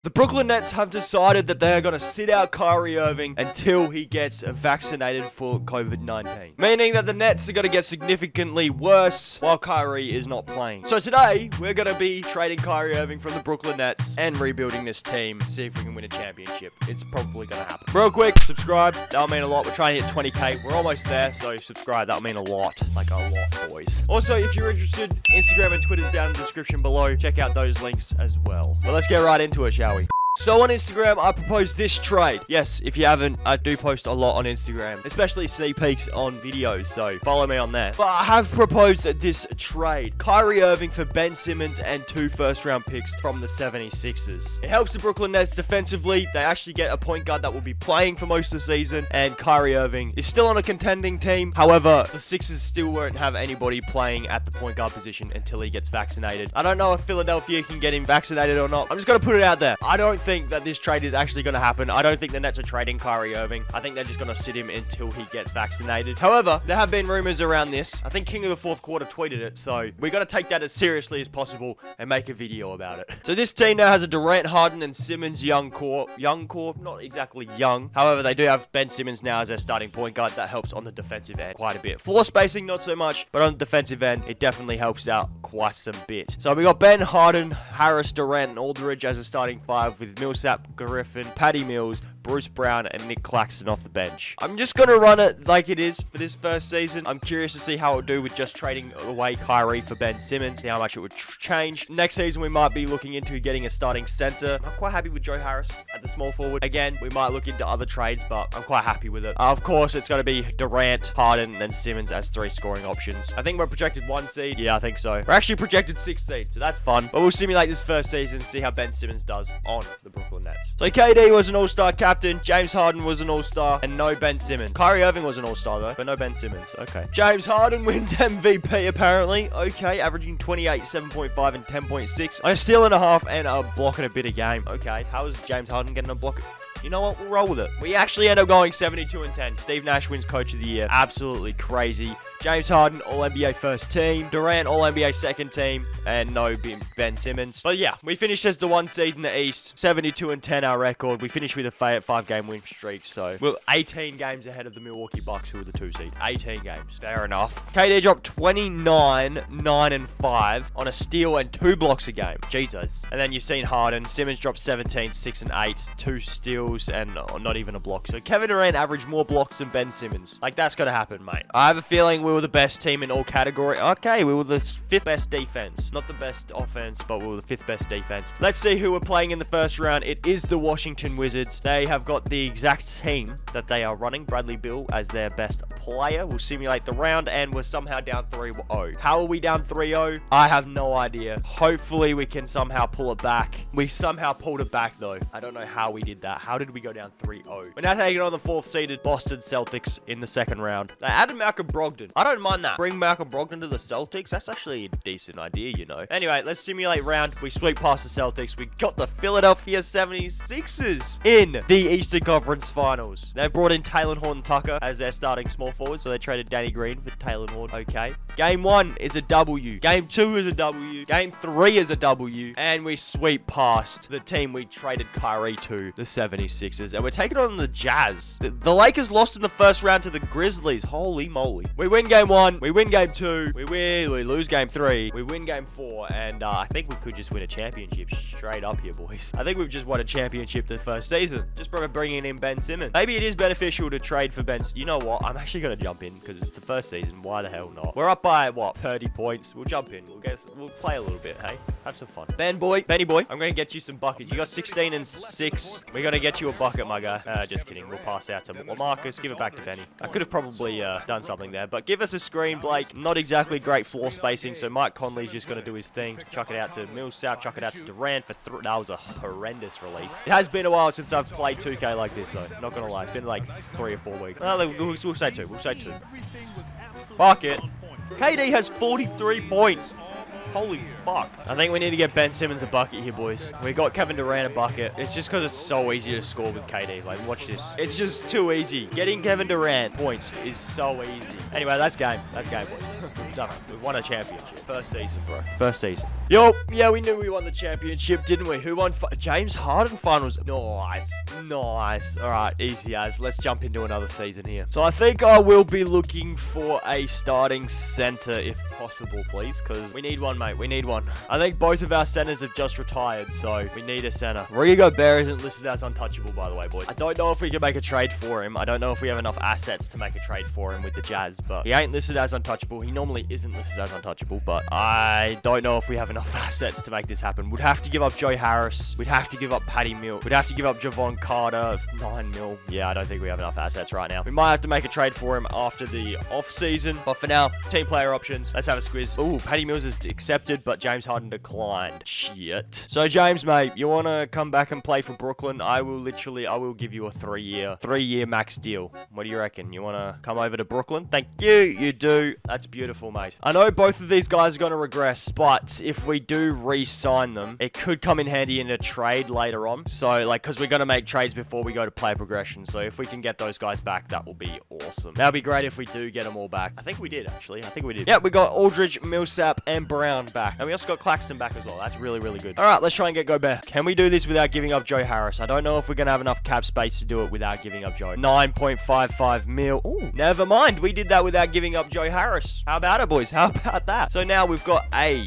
The Brooklyn Nets have decided that they are going to sit out Kyrie Irving until he gets vaccinated for COVID-19. Meaning that the Nets are going to get significantly worse while Kyrie is not playing. So today, we're going to be trading Kyrie Irving from the Brooklyn Nets and rebuilding this team. See if we can win a championship. It's probably going to happen. Real quick, subscribe. That'll mean a lot. We're trying to hit 20k. We're almost there, so subscribe. That'll mean a lot. Like a lot, boys. Also, if you're interested, Instagram and Twitter's down in the description below. Check out those links as well. But let's get right into it, shall we? So on Instagram, I proposed this trade. Yes, if you haven't, I do post a lot on Instagram, especially sneak peeks on videos, so follow me on there. But I have proposed this trade. Kyrie Irving for Ben Simmons and 2 first-round picks from the 76ers. It helps the Brooklyn Nets defensively. They actually get a point guard that will be playing for most of the season, and Kyrie Irving is still on a contending team. However, the Sixers still won't have anybody playing at the point guard position until he gets vaccinated. I don't know if Philadelphia can get him vaccinated or not. I'm just going to put it out there. I don't think that this trade is actually going to happen. I don't think the Nets are trading Kyrie Irving. I think they're just going to sit him until he gets vaccinated. However, there have been rumors around this. I think King of the Fourth Quarter tweeted it, so we got to take that as seriously as possible and make a video about it. So this team now has a Durant, Harden, and Simmons young core. Young core? Not exactly young. However, they do have Ben Simmons now as their starting point guard. That helps on the defensive end quite a bit. Floor spacing, not so much, but on the defensive end, it definitely helps out quite some bit. So we got Ben, Harden, Harris, Durant, and Aldridge as a starting 5 with Millsap, Griffin, Patty Mills, Bruce Brown, and Nick Claxton off the bench. I'm just going to run it like it is for this first season. I'm curious to see how it would do with just trading away Kyrie for Ben Simmons, see how much it would change. Next season, we might be looking into getting a starting center. I'm quite happy with Joe Harris at the small forward. Again, we might look into other trades, but I'm quite happy with it. Of course, it's going to be Durant, Harden, and Simmons as 3 scoring options. I think we're projected 1 seed. Yeah, I think so. We're actually projected 6 seed, so that's fun. But we'll simulate this first season, see how Ben Simmons does on the Brooklyn Nets. So KD was an all-star captain. James Harden was an all-star, and no Ben Simmons. Kyrie Irving was an all-star, though, but no Ben Simmons. Okay. James Harden wins MVP, apparently. Okay, averaging 28, 7.5, and 10.6. A steal and a half and a block and a bit a game. Okay, how is James Harden getting a block? You know what? We'll roll with it. We actually end up going 72 and 10. Steve Nash wins Coach of the Year. Absolutely crazy. James Harden, All-NBA first team. Durant, All-NBA second team. And no Ben Simmons. But yeah, we finished as the 1 seed in the East. 72 and 10 our record. We finished with a 5-game win streak. So we're 18 games ahead of the Milwaukee Bucks, who are the 2 seed. 18 games. Fair enough. KD dropped 29, 9, and 5 on a steal and 2 blocks a game. Jesus. And then you've seen Harden. Simmons dropped 17, 6, and 8. 2 steals and not even a block. So Kevin Durant averaged more blocks than Ben Simmons. Like, that's gonna happen, mate. I have a feeling we were the best team in all categories. Okay, we were the 5th best defense. Not the best offense, but we were the 5th best defense. Let's see who we're playing in the first round. It is the Washington Wizards. They have got the exact team that they are running. Bradley Beal as their best player. We'll simulate the round, and we're somehow down 3-0. How are we down 3-0? I have no idea. Hopefully, we can somehow pull it back. We somehow pulled it back, though. I don't know how we did that. How did we go down 3-0? We're now taking on the 4th-seeded Boston Celtics in the second round. They added Malcolm Brogdon. I don't mind that. Bring Malcolm Brogdon to the Celtics. That's actually a decent idea, you know. Anyway, let's simulate round. We sweep past the Celtics. We got the Philadelphia 76ers in the Eastern Conference Finals. They've brought in Taylor Horton-Tucker as their starting small forward, so they traded Danny Green for Taylor Horton. Okay. Game 1 is a W. Game 2 is a W. Game 3 is a W. And we sweep past the team we traded Kyrie to, the 76ers. And we're taking on the Jazz. The Lakers lost in the first round to the Grizzlies. Holy moly. We win game 1. We win game 2. We lose game 3. We win game 4. And I think we could just win a championship straight up here, boys. I think we've just won a championship the first season. Just by bringing in Ben Simmons. Maybe it is beneficial to trade for Ben. You know what? I'm actually going to jump in because it's the first season. Why the hell not? We're up by, what, 30 points. We'll jump in. We'll play a little bit, hey? Have some fun. Benny boy, I'm going to get you some buckets. You got 16 and 6. We're going to get you a bucket, my guy. Just kidding. We'll pass out to Marcus. Give it back to Benny. I could have probably done something there, but give us a screen, Blake. Not exactly great floor spacing, so Mike Conley's just going to do his thing. Chuck it out to Millsap. Chuck it out to Durant for 3. That was a horrendous release. It has been a while since I've played 2K like this, though. Not going to lie. It's been like 3 or 4 weeks. We'll say 2. We'll say 2. Bucket. KD has 43 points. Holy fuck. I think we need to get Ben Simmons a bucket here, boys. We got Kevin Durant a bucket. It's just because it's so easy to score with KD. Like, watch this. It's just too easy. Getting Kevin Durant points is so easy. Anyway, that's game. That's game, boys. Done it. We won a championship. First season, bro. First season. Yo, yeah, we knew we won the championship, didn't we? Who won? James Harden finals. Nice. Nice. All right, easy as. Let's jump into another season here. So I think I will be looking for a starting center if possible, please, because we need one, mate. We need one. I think both of our centers have just retired, so we need a center. Rudy Gobert isn't listed as untouchable, by the way, boys. I don't know if we can make a trade for him. I don't know if we have enough assets to make a trade for him with the Jazz, but he ain't listed as untouchable. He normally isn't listed as untouchable, but I don't know if we have enough assets to make this happen. We'd have to give up Joe Harris. We'd have to give up Patty Mills. We'd have to give up Javon Carter, 9 mil. Yeah, I don't think we have enough assets right now. We might have to make a trade for him after the off-season, but for now, team player options. Let's have a squiz. Ooh, Patty Mills is accepted, but James Harden declined. Shit. So, James, mate, you want to come back and play for Brooklyn? I will give you a 3-year max deal. What do you reckon? You want to come over to Brooklyn? Thank you. You do. That's beautiful, mate. I know both of these guys are going to regress, but if we do re-sign them, it could come in handy in a trade later on. So, like, because we're going to make trades before we go to player progression. So, if we can get those guys back, that will be awesome. That would be great if we do get them all back. I think we did, actually. I think we did. Yeah, we got Aldridge, Millsap, and Brown back. And we also got Claxton back as well. That's really, really good. All right, let's try and get Gobert. Can we do this without giving up Joe Harris? I don't know if we're going to have enough cap space to do it without giving up Joe. 9.55 mil. Ooh, never mind. We did that without giving up Joe Harris. How about it, boys? How about that? So now we've got we're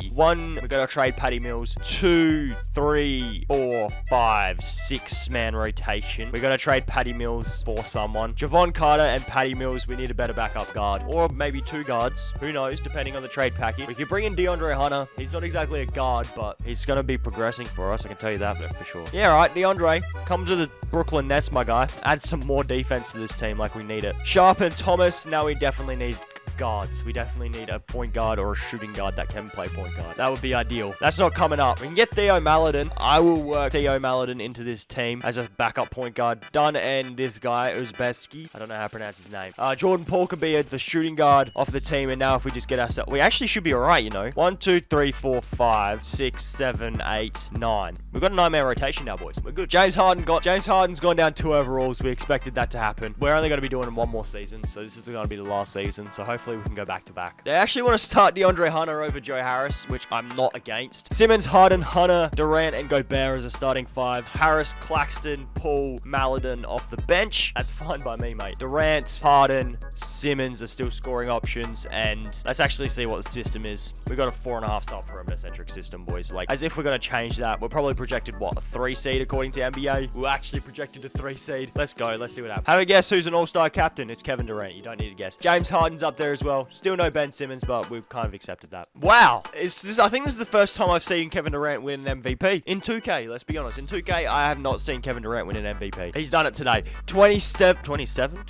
going to trade Patty Mills. 2, 3, 4, 5, 6-man rotation. We're going to trade Patty Mills for someone. Javon Carter and Patty Mills. We need a better backup guard. Or maybe 2 guards. Who knows, depending on the trade package. We could bring in DeAndre Hunter. He's not exactly a guard, but he's going to be progressing for us. I can tell you that for sure. Yeah, all right, DeAndre. Come to the Brooklyn Nets, my guy. Add some more defense to this team like we need it. Sharp and Thomas. Now we definitely need guards. We definitely need a point guard or a shooting guard that can play point guard. That would be ideal. That's not coming up. We can get Theo Maledon. I will work Theo Maledon into this team as a backup point guard. Dunn and this guy, Uzbeski. I don't know how to pronounce his name. Jordan Poole could be the shooting guard of the team. And now if we just get ourselves... We actually should be all right, you know. 1, 2, 3, 4, 5, 6, 7, 8, 9. We've got a 9-man rotation now, boys. We're good. James Harden's gone down 2 overalls. We expected that to happen. We're only going to be doing it 1 more season. So this is going to be the last season. So hopefully we can go back to back. They actually want to start DeAndre Hunter over Joe Harris, which I'm not against. Simmons, Harden, Hunter, Durant, and Gobert as a starting 5. Harris, Claxton, Poole, Maledon off the bench. That's fine by me, mate. Durant, Harden, Simmons are still scoring options, and let's actually see what the system is. We've got a 4.5-star perimeter-centric system, boys. Like, as if we're going to change that. We're probably projected, what, a 3 seed according to NBA? We're actually projected a 3 seed. Let's go. Let's see what happens. Have a guess who's an all-star captain? It's Kevin Durant. You don't need to guess. James Harden's up there as well. Still no Ben Simmons, but we've kind of accepted that. Wow. I think this is the first time I've seen Kevin Durant win an MVP. In 2K, let's be honest. In 2K, I have not seen Kevin Durant win an MVP. He's done it today. 29.1,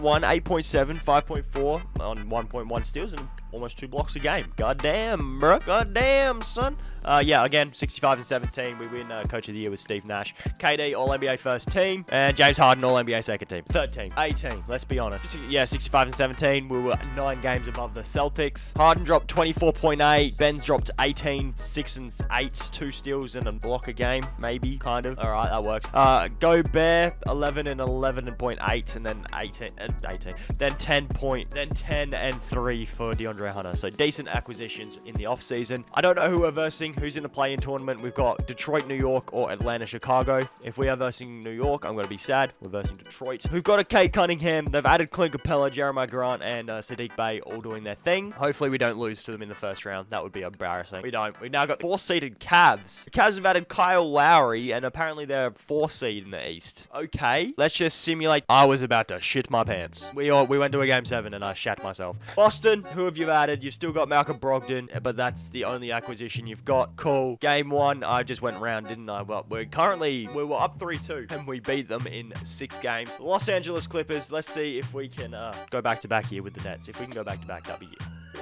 8.7, 5.4 on 1.1 steals, and almost 2 blocks a game. Goddamn, bro. Goddamn, son. Yeah, again, 65-17. We win Coach of the Year with Steve Nash. KD, All-NBA first team. And James Harden, All-NBA second team. Third team. 18. Let's be honest. Yeah, 65-17. We were 9 games above the Celtics. Harden dropped 24.8. Ben's dropped 18, 6 and 8. 2 steals and a block a game. Maybe, kind of. All right, that works. Gobert, 11 and 11.8. And then 18. Then 10 and 3 for DeAndre Hunter. So decent acquisitions in the offseason. I don't know who we're versing. Who's in the play-in tournament? We've got Detroit, New York, or Atlanta, Chicago. If we are versing New York, I'm going to be sad. We're versing Detroit. We've got a Kate Cunningham. They've added Clint Capella, Jeremiah Grant, and Sadiq Bey all doing their thing. Hopefully we don't lose to them in the first round. That would be embarrassing. We don't. We've now got 4-seeded Cavs. The Cavs have added Kyle Lowry, and apparently they're 4 seed in the East. Okay. Let's just simulate. I was about to shit my pants. We went to a game 7 and I shat myself. Boston, who have you added? You've still got Malcolm Brogdon, but that's the only acquisition you've got. Cool. Game 1, I just went round, didn't I? Well, we were up 3-2, and we beat them in 6 games. Los Angeles Clippers, let's see if we can go back-to-back here with the Nets. If we can go back-to-back, that'd be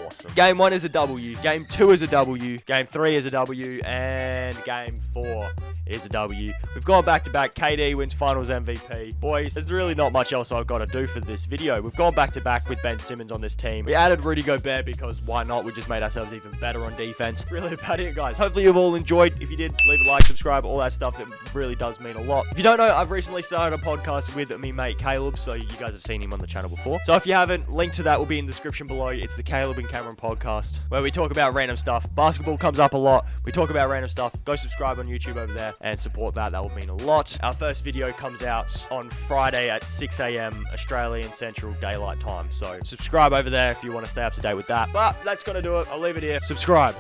awesome. Game 1 is a W. Game 2 is a W. Game 3 is a W. And Game 4 is a W. We've gone back-to-back. KD wins Finals MVP. Boys, there's really not much else I've got to do for this video. We've gone back-to-back with Ben Simmons on this team. We added Rudy Gobert because why not? We just made ourselves even better on defense. Really about it, guys. Hopefully you've all enjoyed. If you did, leave a like, subscribe, all that stuff. It really does mean a lot. If you don't know, I've recently started a podcast with me mate Caleb, so you guys have seen him on the channel before. So if you haven't, link to that will be in the description below. It's the Caleb and Cameron podcast, where we talk about random stuff. Basketball comes up a lot. We talk about random stuff. Go subscribe on YouTube over there and support that. That would mean a lot. Our first video comes out on Friday at 6 a.m. Australian Central Daylight Time. So subscribe over there if you want to stay up to date with that. But that's going to do it. I'll leave it here. Subscribe.